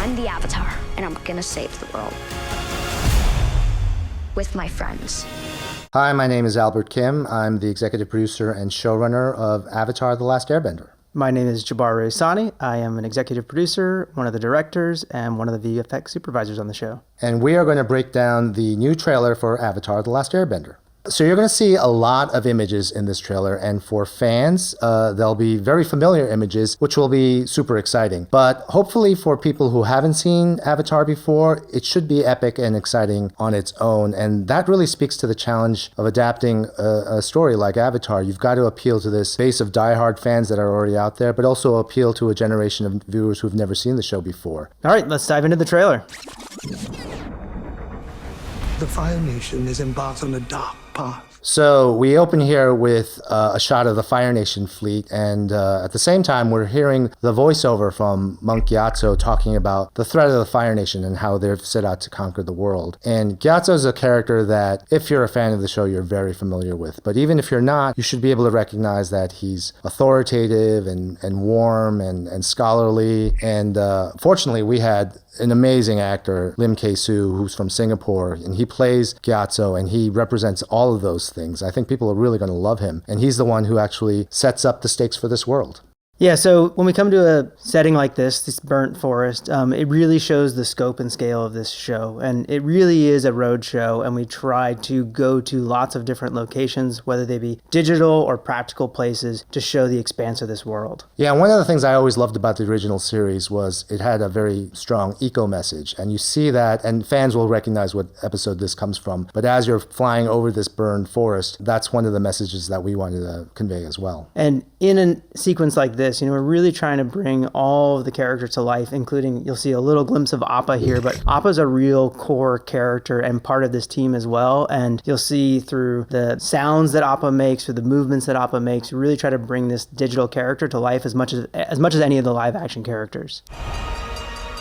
I'm the Avatar, and I'm gonna save the world. With my friends. Hi, my name is Albert Kim. I'm the executive producer and showrunner of Avatar: The Last Airbender. My name is Jabbar Raisani. I am an executive producer, one of the directors, and one of the VFX supervisors on the show. And we are going to break down the new trailer for Avatar: The Last Airbender. So you're going to see a lot of images in this trailer, and for fans, there'll be very familiar images, which will be super exciting. But hopefully for people who haven't seen Avatar before, it should be epic and exciting on its own. And that really speaks to the challenge of adapting a story like Avatar. You've got to appeal to this base of diehard fans that are already out there, but also appeal to a generation of viewers who've never seen the show before. All right, let's dive into the trailer. The Fire Nation is embarked on a dark path. So we open here with a shot of the Fire Nation fleet, and at the same time we're hearing the voiceover from Monk Gyatso talking about the threat of the Fire Nation and how they've set out to conquer the world. And Gyatso is a character that, if you're a fan of the show, you're very familiar with. But even if you're not, you should be able to recognize that he's authoritative and warm and scholarly. And fortunately, we had an amazing actor, Lim Kay-soo, who's from Singapore, and he plays Gyatso, and he represents all of those things. I think people are really going to love him, and he's the one who actually sets up the stakes for this world. Yeah, so when we come to a setting like this burnt forest, it really shows the scope and scale of this show. And it really is a road show, and we try to go to lots of different locations, whether they be digital or practical places, to show the expanse of this world. Yeah, one of the things I always loved about the original series was it had a very strong eco message. And you see that, and fans will recognize what episode this comes from. But as you're flying over this burned forest, that's one of the messages that we wanted to convey as well. And in a sequence like this, we're really trying to bring all of the characters to life, including, you'll see a little glimpse of Appa here, but Appa's a real core character and part of this team as well. And you'll see through the sounds that Appa makes, through the movements that Appa makes, we really try to bring this digital character to life as much as any of the live action characters.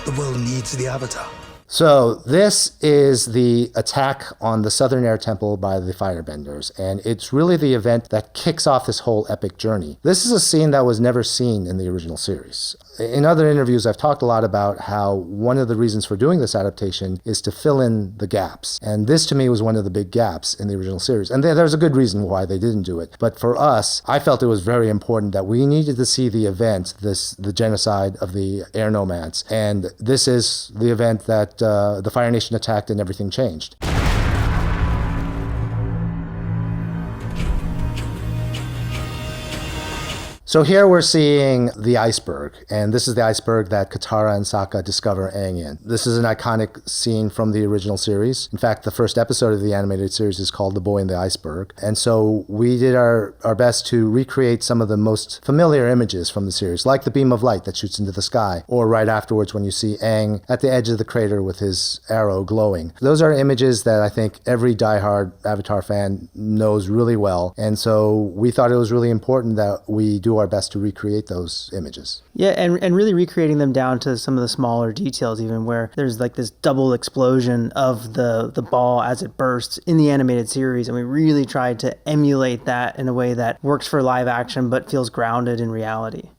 The world needs the Avatar. So this is the attack on the Southern Air Temple by the Firebenders, and it's really the event that kicks off this whole epic journey. This is a scene that was never seen in the original series. In other interviews, I've talked a lot about how one of the reasons for doing this adaptation is to fill in the gaps. And this, to me, was one of the big gaps in the original series. And there's a good reason why they didn't do it. But for us, I felt it was very important that we needed to see the event, the genocide of the air nomads. And this is the event that the Fire Nation attacked and everything changed. So here we're seeing the iceberg, and this is the iceberg that Katara and Sokka discover Aang in. This is an iconic scene from the original series. In fact, the first episode of the animated series is called The Boy in the Iceberg. And so we did our best to recreate some of the most familiar images from the series, like the beam of light that shoots into the sky, or right afterwards when you see Aang at the edge of the crater with his arrow glowing. Those are images that I think every diehard Avatar fan knows really well. And so we thought it was really important that we do our best to recreate those images. Yeah, and really recreating them down to some of the smaller details, even where there's like this double explosion of the ball as it bursts in the animated series, and we really tried to emulate that in a way that works for live action but feels grounded in reality.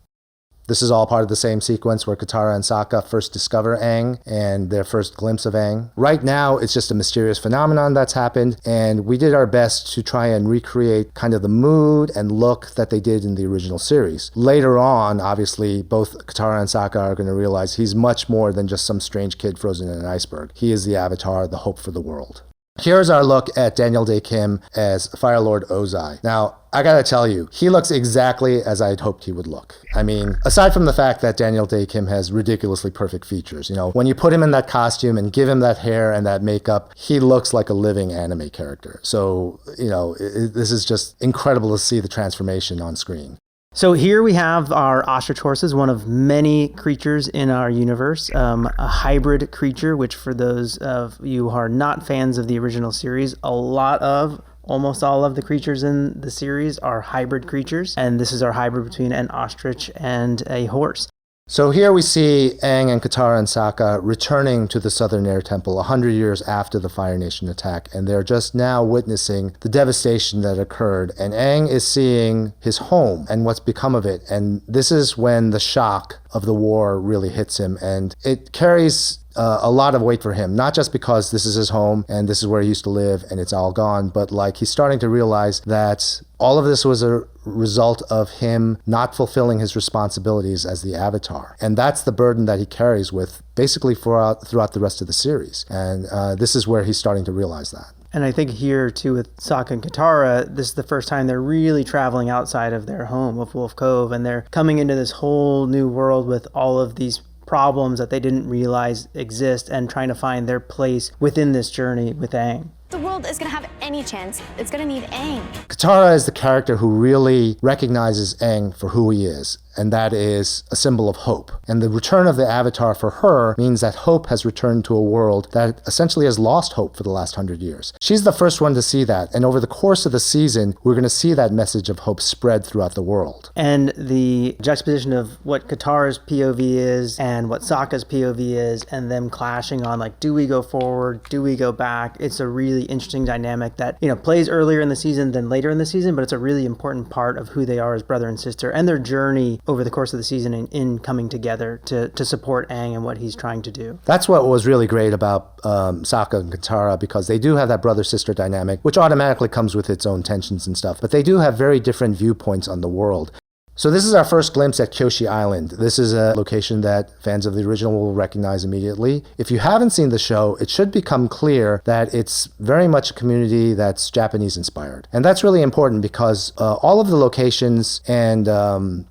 This is all part of the same sequence where Katara and Sokka first discover Aang and their first glimpse of Aang. Right now, it's just a mysterious phenomenon that's happened, and we did our best to try and recreate kind of the mood and look that they did in the original series. Later on, obviously, both Katara and Sokka are going to realize he's much more than just some strange kid frozen in an iceberg. He is the Avatar, the hope for the world. Here's our look at Daniel Dae Kim as Fire Lord Ozai. Now, I gotta tell you, he looks exactly as I'd hoped he would look. I mean, aside from the fact that Daniel Dae Kim has ridiculously perfect features, when you put him in that costume and give him that hair and that makeup, he looks like a living anime character. So, this is just incredible to see the transformation on screen. So here we have our ostrich horses, one of many creatures in our universe, a hybrid creature, which for those of you who are not fans of the original series, almost all of the creatures in the series are hybrid creatures, and this is our hybrid between an ostrich and a horse. So here we see Aang and Katara and Sokka returning to the Southern Air Temple 100 years after the Fire Nation attack, and they're just now witnessing the devastation that occurred. And Aang is seeing his home and what's become of it, and this is when the shock of the war really hits him, and it carries a lot of weight for him, not just because this is his home and this is where he used to live and it's all gone, but like he's starting to realize that all of this was a result of him not fulfilling his responsibilities as the Avatar. And that's the burden that he carries with basically throughout the rest of the series. And this is where he's starting to realize that. And I think here, too, with Sokka and Katara, this is the first time they're really traveling outside of their home of Wolf Cove, and they're coming into this whole new world with all of these problems that they didn't realize exist and trying to find their place within this journey with Aang. The world is going to have any chance. It's going to need Aang. Katara is the character who really recognizes Aang for who he is, and that is a symbol of hope. And the return of the Avatar for her means that hope has returned to a world that essentially has lost hope for the last 100 years. She's the first one to see that, and over the course of the season, we're going to see that message of hope spread throughout the world. And the juxtaposition of what Katara's POV is and what Sokka's POV is, and them clashing on, like, do we go forward, do we go back? It's a really interesting dynamic that, plays earlier in the season than later in the season, but it's a really important part of who they are as brother and sister and their journey over the course of the season in coming together to support Aang and what he's trying to do. That's what was really great about Sokka and Katara, because they do have that brother-sister dynamic, which automatically comes with its own tensions and stuff, but they do have very different viewpoints on the world. So this is our first glimpse at Kyoshi Island. This is a location that fans of the original will recognize immediately. If you haven't seen the show, it should become clear that it's very much a community that's Japanese inspired. And that's really important because all of the locations and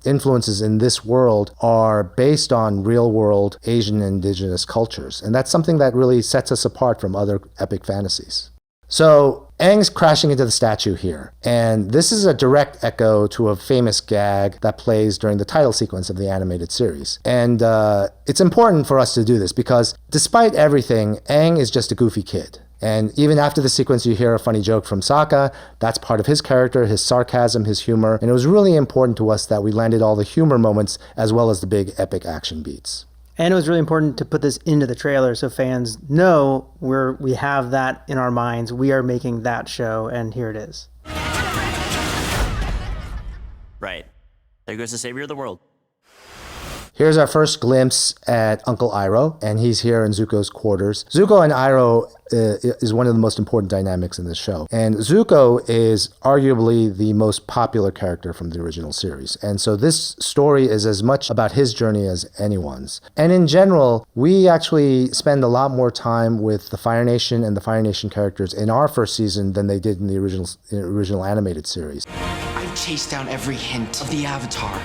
influences in this world are based on real world Asian and indigenous cultures. And that's something that really sets us apart from other epic fantasies. So Aang's crashing into the statue here, and this is a direct echo to a famous gag that plays during the title sequence of the animated series. And it's important for us to do this because despite everything, Aang is just a goofy kid. And even after the sequence, you hear a funny joke from Sokka. That's part of his character, his sarcasm, his humor. And it was really important to us that we landed all the humor moments as well as the big epic action beats. And it was really important to put this into the trailer so fans know we have that in our minds. We are making that show, and here it is. Right. There goes the savior of the world. Here's our first glimpse at Uncle Iroh, and he's here in Zuko's quarters. Zuko and Iroh is one of the most important dynamics in this show. And Zuko is arguably the most popular character from the original series. And so this story is as much about his journey as anyone's. And in general, we actually spend a lot more time with the Fire Nation and the Fire Nation characters in our first season than they did in the original animated series. I've chased down every hint of the Avatar.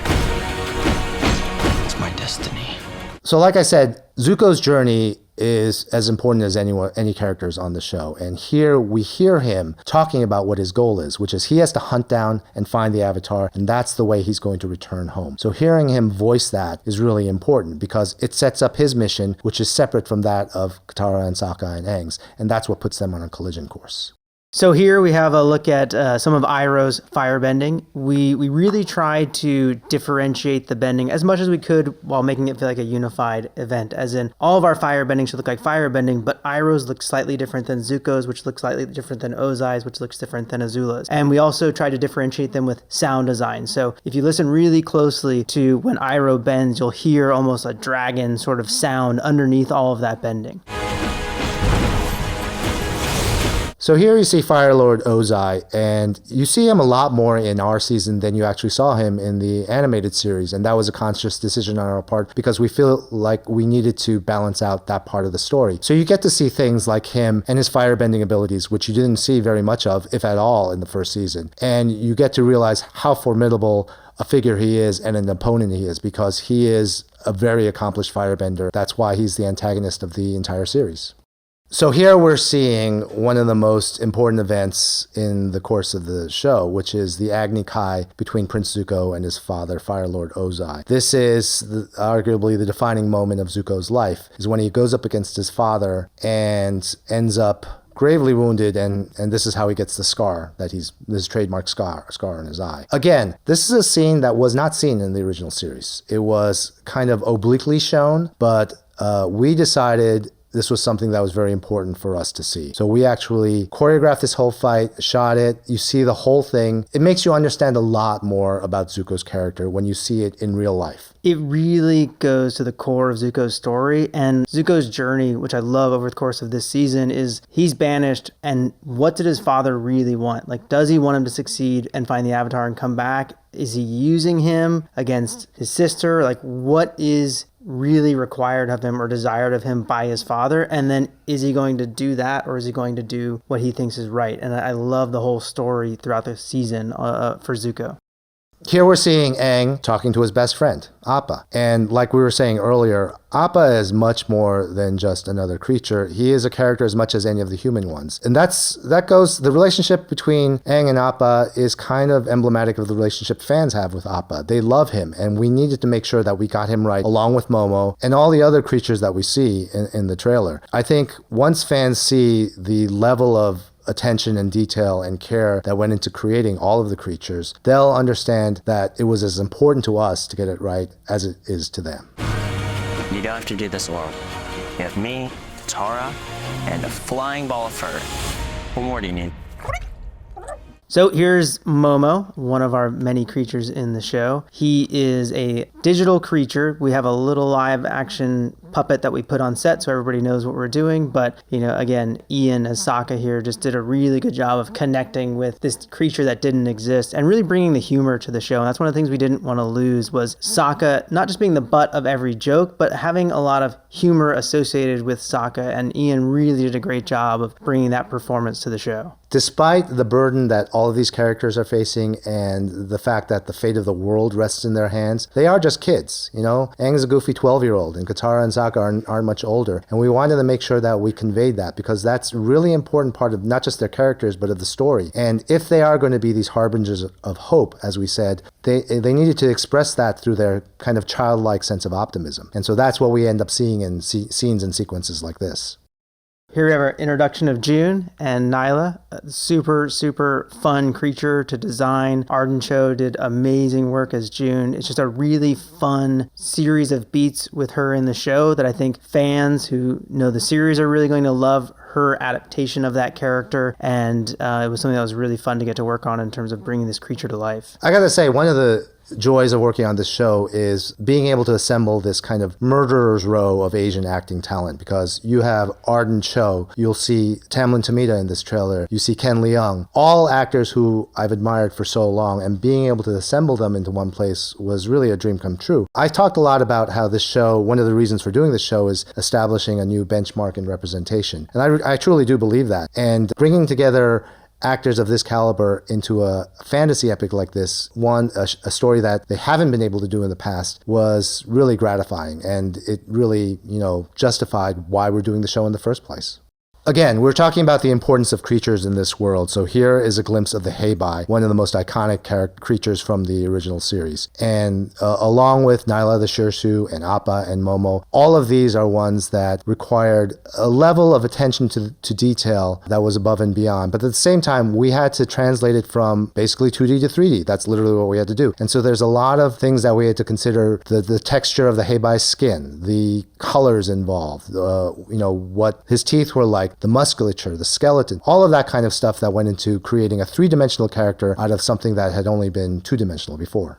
It's my destiny. So like I said, Zuko's journey is as important as any characters on the show. And here we hear him talking about what his goal is, which is he has to hunt down and find the Avatar, and that's the way he's going to return home. So hearing him voice that is really important because it sets up his mission, which is separate from that of Katara and Sokka and Aang's, and that's what puts them on a collision course. So here we have a look at some of Iroh's firebending. We really tried to differentiate the bending as much as we could while making it feel like a unified event, as in all of our firebending should look like firebending, but Iroh's looks slightly different than Zuko's, which looks slightly different than Ozai's, which looks different than Azula's. And we also tried to differentiate them with sound design. So if you listen really closely to when Iroh bends, you'll hear almost a dragon sort of sound underneath all of that bending. So here you see Fire Lord Ozai, and you see him a lot more in our season than you actually saw him in the animated series, and that was a conscious decision on our part because we feel like we needed to balance out that part of the story. So you get to see things like him and his firebending abilities, which you didn't see very much of, if at all, in the first season. And you get to realize how formidable a figure he is and an opponent he is, because he is a very accomplished firebender. That's why he's the antagonist of the entire series. So here we're seeing one of the most important events in the course of the show, which is the Agni Kai between Prince Zuko and his father, Fire Lord Ozai. This is arguably the defining moment of Zuko's life, is when he goes up against his father and ends up gravely wounded, and this is how he gets the scar, this trademark scar on his eye. Again, this is a scene that was not seen in the original series. It was kind of obliquely shown, but we decided this was something that was very important for us to see. So we actually choreographed this whole fight, shot it. You see the whole thing. It makes you understand a lot more about Zuko's character when you see it in real life. It really goes to the core of Zuko's story, and Zuko's journey, which I love over the course of this season, is he's banished, and what did his father really want? Like, does he want him to succeed and find the Avatar and come back? Is he using him against his sister? Like, what is really required of him or desired of him by his father? And then is he going to do that, or is he going to do what he thinks is right? And I love the whole story throughout the season for Zuko. Here we're seeing Aang talking to his best friend, Appa. And like we were saying earlier, Appa is much more than just another creature. He is a character as much as any of the human ones. And the relationship between Aang and Appa is kind of emblematic of the relationship fans have with Appa. They love him, and we needed to make sure that we got him right, along with Momo and all the other creatures that we see in the trailer. I think once fans see the level of attention and detail and care that went into creating all of the creatures, they'll understand that it was as important to us to get it right as it is to them. You don't have to do this alone. You have me, Tara, and a flying ball of fur. What more do you need? So here's Momo, one of our many creatures in the show. He is a digital creature. We have a little live action puppet that we put on set so everybody knows what we're doing. But, again, Ian as Sokka here just did a really good job of connecting with this creature that didn't exist and really bringing the humor to the show. And that's one of the things we didn't want to lose was Sokka not just being the butt of every joke, but having a lot of humor associated with Sokka. And Ian really did a great job of bringing that performance to the show. Despite the burden that all of these characters are facing and the fact that the fate of the world rests in their hands, they are just kids. Aang is a goofy 12-year-old, and Katara and Sokka aren't much older. And we wanted to make sure that we conveyed that, because that's really important part of not just their characters, but of the story. And if they are going to be these harbingers of hope, as we said, they needed to express that through their kind of childlike sense of optimism. And so that's what we end up seeing in scenes and sequences like this. Here we have our introduction of June and Nyla, a super, super fun creature to design. Arden Cho did amazing work as June. It's just a really fun series of beats with her in the show that I think fans who know the series are really going to love her adaptation of that character. And it was something that was really fun to get to work on in terms of bringing this creature to life. I gotta say, one of the joys of working on this show is being able to assemble this kind of murderer's row of Asian acting talent, because you have Arden Cho, you'll see Tamlin Tomita in this trailer, you see Ken Leung, all actors who I've admired for so long, and being able to assemble them into one place was really a dream come true. I talked a lot about how this show, one of the reasons for doing this show is establishing a new benchmark in representation. And I truly do believe that. And bringing together actors of this caliber into a fantasy epic like this, a story that they haven't been able to do in the past, was really gratifying, and it really, justified why we're doing the show in the first place. Again, we're talking about the importance of creatures in this world, so here is a glimpse of the Heibai, one of the most iconic creatures from the original series. And along with Nyla the Shirshu and Appa and Momo, all of these are ones that required a level of attention to detail that was above and beyond. But at the same time, we had to translate it from basically 2D to 3D. That's literally what we had to do. And so there's a lot of things that we had to consider: the texture of the Heibai's skin, the colors involved, what his teeth were like, the musculature, the skeleton, all of that kind of stuff that went into creating a three-dimensional character out of something that had only been two-dimensional before.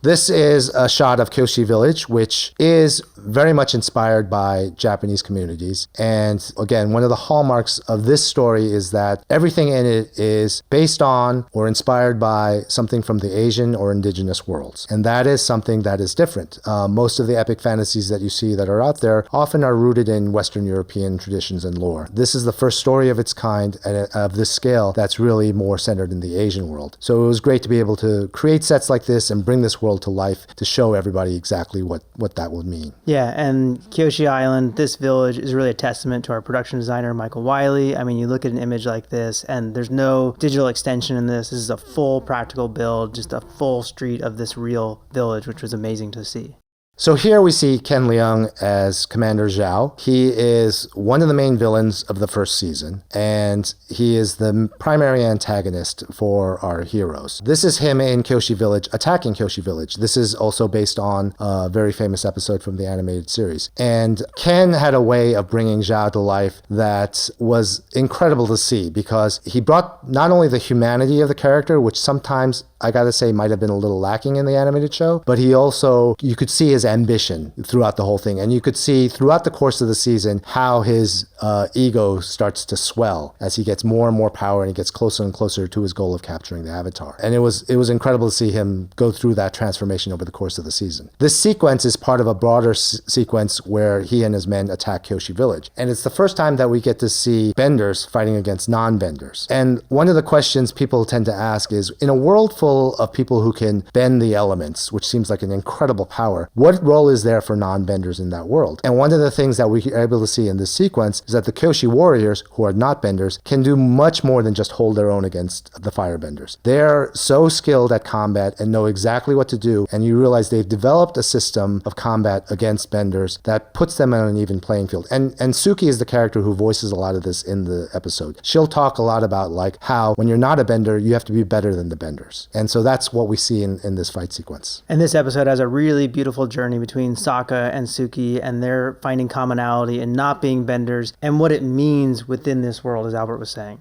This is a shot of Kyoshi Village, which is very much inspired by Japanese communities. And again, one of the hallmarks of this story is that everything in it is based on or inspired by something from the Asian or indigenous worlds. And that is something that is different. Most of the epic fantasies that you see that are out there often are rooted in Western European traditions and lore. This is the first story of its kind and of this scale that's really more centered in the Asian world. So it was great to be able to create sets like this and bring this world to life to show everybody exactly what that would mean. Yeah, and Kyoshi Island, this village, is really a testament to our production designer, Michael Wiley. I mean, you look at an image like this, and there's no digital extension in this. This is a full practical build, just a full street of this real village, which was amazing to see. So here we see Ken Leung as Commander Zhao. He is one of the main villains of the first season, and he is the primary antagonist for our heroes. This is him in Kyoshi Village, attacking Kyoshi Village. This is also based on a very famous episode from the animated series. And Ken had a way of bringing Zhao to life that was incredible to see, because he brought not only the humanity of the character, which sometimes I gotta say might have been a little lacking in the animated show, but he also, you could see his ambition throughout the whole thing. And you could see throughout the course of the season how his ego starts to swell as he gets more and more power and he gets closer and closer to his goal of capturing the Avatar. And it was incredible to see him go through that transformation over the course of the season. This sequence is part of a broader sequence where he and his men attack Kyoshi Village. And it's the first time that we get to see benders fighting against non-benders. And one of the questions people tend to ask is, in a world full of people who can bend the elements, which seems like an incredible power, what role is there for non-benders in that world? And one of the things that we are able to see in this sequence is that the Kyoshi warriors, who are not benders, can do much more than just hold their own against the firebenders. They're so skilled at combat and know exactly what to do, and you realize they've developed a system of combat against benders that puts them on an even playing field. And Suki is the character who voices a lot of this in the episode. She'll talk a lot about like how when you're not a bender, you have to be better than the benders. And so that's what we see in this fight sequence. And this episode has a really beautiful journey between Sokka and Suki, and they're finding commonality in not being benders and what it means within this world, as Albert was saying.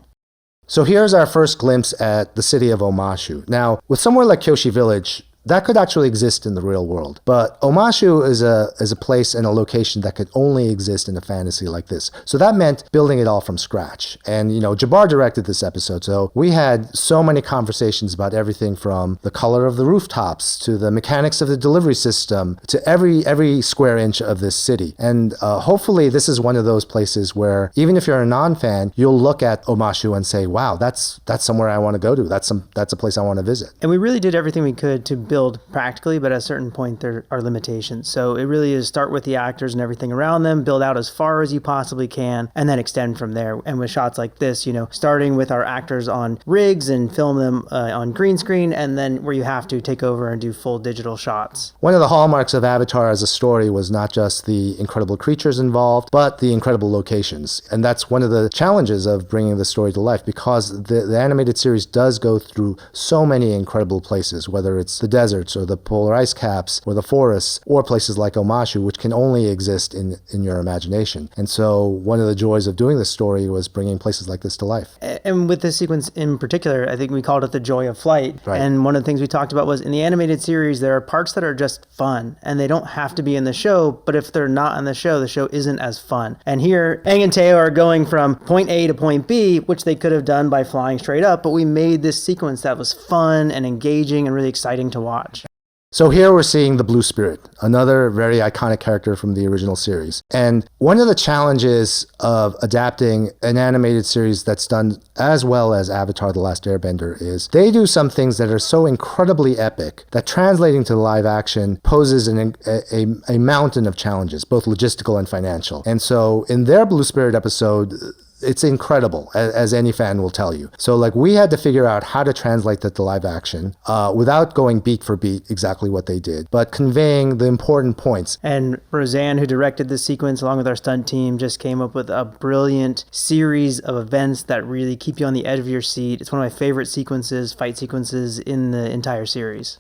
So here's our first glimpse at the city of Omashu. Now, with somewhere like Kyoshi Village, that could actually exist in the real world. But Omashu is a place and a location that could only exist in a fantasy like this. So that meant building it all from scratch. And, Jabbar directed this episode, so we had so many conversations about everything from the color of the rooftops to the mechanics of the delivery system to every square inch of this city. And hopefully this is one of those places where even if you're a non-fan, you'll look at Omashu and say, wow, that's somewhere I want to go to. That's a place I want to visit. And we really did everything we could to build practically, but at a certain point there are limitations. So it really is start with the actors and everything around them, build out as far as you possibly can, and then extend from there. And with shots like this, starting with our actors on rigs and film them on green screen, and then where you have to take over and do full digital shots. One of the hallmarks of Avatar as a story was not just the incredible creatures involved, but the incredible locations. And that's one of the challenges of bringing the story to life, because the animated series does go through so many incredible places, whether it's the deserts or the polar ice caps or the forests or places like Omashu, which can only exist in your imagination. And so one of the joys of doing this story was bringing places like this to life. And with this sequence in particular, I think we called it the joy of flight. Right. And one of the things we talked about was in the animated series, there are parts that are just fun and they don't have to be in the show, but if they're not in the show isn't as fun. And here, Aang and Teo are going from point A to point B, which they could have done by flying straight up, but we made this sequence that was fun and engaging and really exciting to watch. So here we're seeing the Blue Spirit, another very iconic character from the original series. And one of the challenges of adapting an animated series that's done as well as Avatar: The Last Airbender is they do some things that are so incredibly epic that translating to live action poses a mountain of challenges, both logistical and financial. And so in their Blue Spirit episode, it's incredible, as any fan will tell you. So we had to figure out how to translate that to live action without going beat for beat exactly what they did, but conveying the important points. And Roseanne, who directed this sequence along with our stunt team, just came up with a brilliant series of events that really keep you on the edge of your seat. It's one of my favorite fight sequences in the entire series.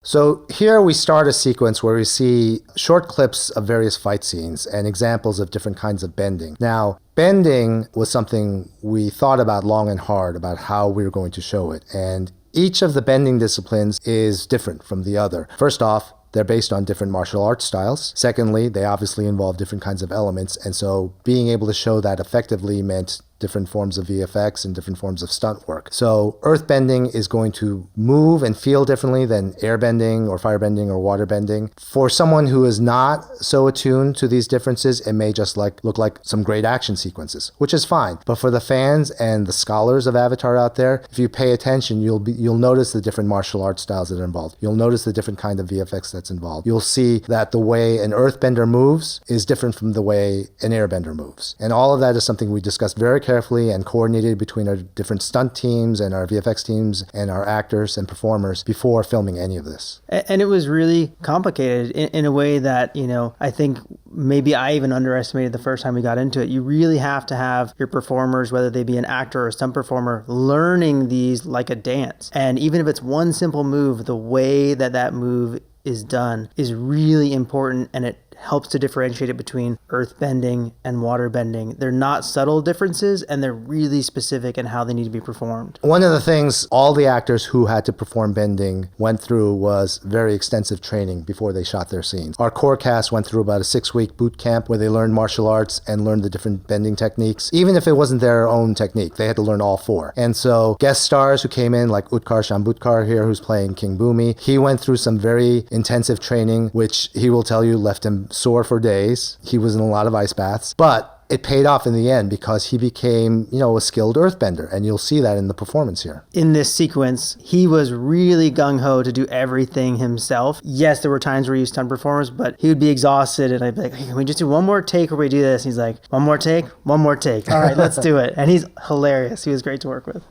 So here we start a sequence where we see short clips of various fight scenes and examples of different kinds of bending. Now, bending was something we thought about long and hard about how we were going to show it. And each of the bending disciplines is different from the other. First off, they're based on different martial arts styles. Secondly, they obviously involve different kinds of elements. And so being able to show that effectively meant different forms of VFX and different forms of stunt work. So earthbending is going to move and feel differently than airbending or firebending or waterbending. For someone who is not so attuned to these differences, it may just look like some great action sequences, which is fine. But for the fans and the scholars of Avatar out there, if you pay attention, you'll notice the different martial arts styles that are involved. You'll notice the different kind of VFX that's involved. You'll see that the way an earthbender moves is different from the way an airbender moves. And all of that is something we discussed very carefully and coordinated between our different stunt teams and our VFX teams and our actors and performers before filming any of this. And it was really complicated in a way that, I think maybe I even underestimated the first time we got into it. You really have to have your performers, whether they be an actor or a stunt performer, learning these like a dance. And even if it's one simple move, the way that move is done is really important, and it helps to differentiate it between earthbending and waterbending. They're not subtle differences, and they're really specific in how they need to be performed. One of the things all the actors who had to perform bending went through was very extensive training before they shot their scenes. Our core cast went through about a 6-week boot camp where they learned martial arts and learned the different bending techniques. Even if it wasn't their own technique, they had to learn all 4. And so guest stars who came in, like Utkar Shambutkar here, who's playing King Boomy, he went through some very intensive training, which he will tell you left him sore for days. He was in a lot of ice baths, but it paid off in the end because he became, a skilled earthbender, and you'll see that in the performance here. In this sequence, he was really gung-ho to do everything himself. Yes, there were times where he used stunt performers, but he would be exhausted, and I'd be like, hey, can we just do one more take where we do this? And he's like, one more take? One more take. All right, let's do it. And he's hilarious. He was great to work with.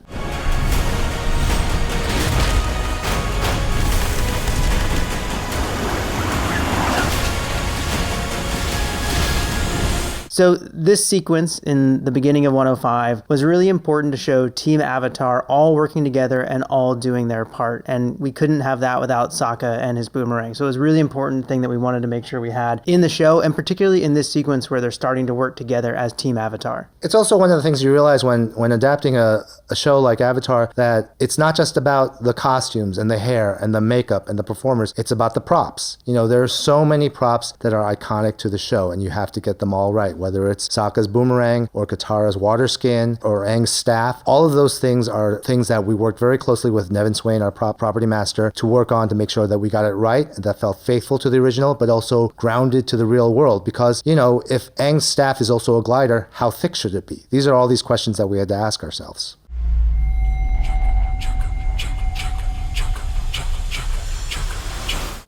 So this sequence in the beginning of 105 was really important to show Team Avatar all working together and all doing their part. And we couldn't have that without Sokka and his boomerang. So it was a really important thing that we wanted to make sure we had in the show, and particularly in this sequence where they're starting to work together as Team Avatar. It's also one of the things you realize when adapting a show like Avatar, that it's not just about the costumes and the hair and the makeup and the performers. It's about the props. There are so many props that are iconic to the show, and you have to get them all right, whether it's Sokka's boomerang or Katara's water skin or Aang's staff. All of those things are things that we worked very closely with Nevin Swain, our property master, to work on to make sure that we got it right and that felt faithful to the original, but also grounded to the real world. Because, if Aang's staff is also a glider, how thick should it be? These are all these questions that we had to ask ourselves.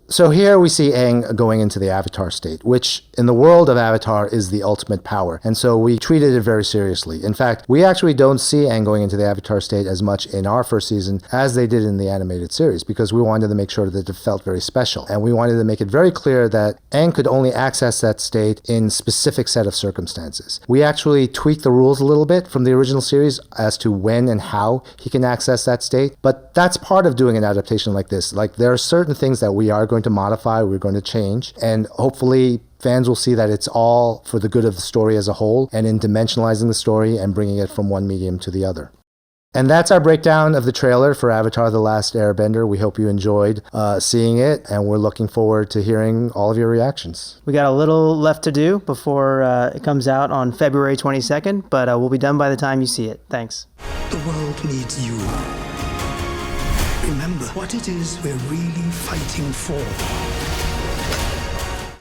So here we see Aang going into the Avatar state, which in the world of Avatar is the ultimate power. And so we treated it very seriously. In fact, we actually don't see Aang going into the Avatar state as much in our first season as they did in the animated series, because we wanted to make sure that it felt very special. And we wanted to make it very clear that Aang could only access that state in specific set of circumstances. We actually tweaked the rules a little bit from the original series as to when and how he can access that state. But that's part of doing an adaptation like this. Like, there are certain things that we are going to modify, we're going to change, and hopefully fans will see that it's all for the good of the story as a whole, and in dimensionalizing the story and bringing it from one medium to the other. And that's our breakdown of the trailer for Avatar: The Last Airbender. We hope you enjoyed seeing it, and we're looking forward to hearing all of your reactions. We got a little left to do before it comes out on February 22nd, but we'll be done by the time you see it. Thanks. The world needs you. Remember what it is we're really fighting for.